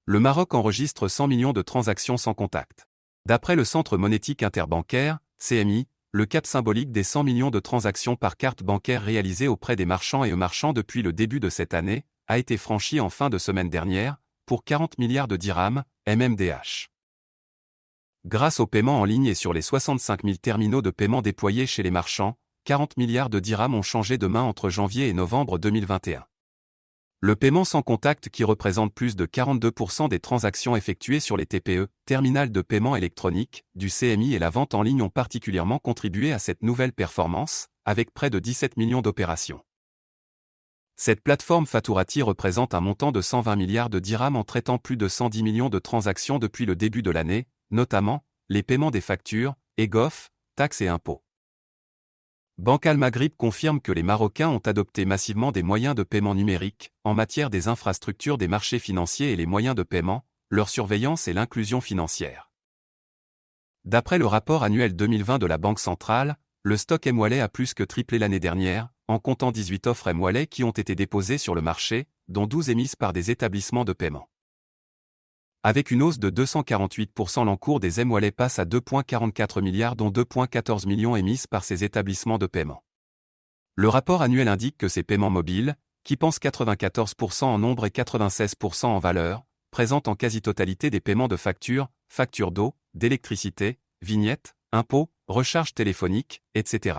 Le Maroc enregistre 100 millions de transactions sans contact. D'après le Centre monétique interbancaire, CMI, le cap symbolique des 100 millions de transactions par carte bancaire réalisées auprès des marchands et e-marchands depuis le début de cette année, a été franchi en fin de semaine dernière, pour 40 milliards de dirhams, MMDH. Grâce au paiement en ligne et sur les 65 000 terminaux de paiement déployés chez les marchands, 40 milliards de dirhams ont changé de main entre janvier et novembre 2021. Le paiement sans contact qui représente plus de 42% des transactions effectuées sur les TPE, terminal de paiement électronique, du CMI et la vente en ligne ont particulièrement contribué à cette nouvelle performance, avec près de 17 millions d'opérations. Cette plateforme Faturati représente un montant de 120 milliards de dirhams en traitant plus de 110 millions de transactions depuis le début de l'année, notamment les paiements des factures, EGOF, taxes et impôts. Banque Al Maghrib confirme que les Marocains ont adopté massivement des moyens de paiement numériques, en matière des infrastructures des marchés financiers et les moyens de paiement, leur surveillance et l'inclusion financière. D'après le rapport annuel 2020 de la Banque centrale, le stock M-Wallet a plus que triplé l'année dernière, en comptant 18 offres M-Wallet qui ont été déposées sur le marché, dont 12 émises par des établissements de paiement. Avec une hausse de 248%, l'encours des M-Wallet passe à 2,44 milliards dont 2,14 millions émises par ces établissements de paiement. Le rapport annuel indique que ces paiements mobiles, qui pensent 94% en nombre et 96% en valeur, présentent en quasi-totalité des paiements de factures d'eau, d'électricité, vignettes, impôts, recharges téléphoniques, etc.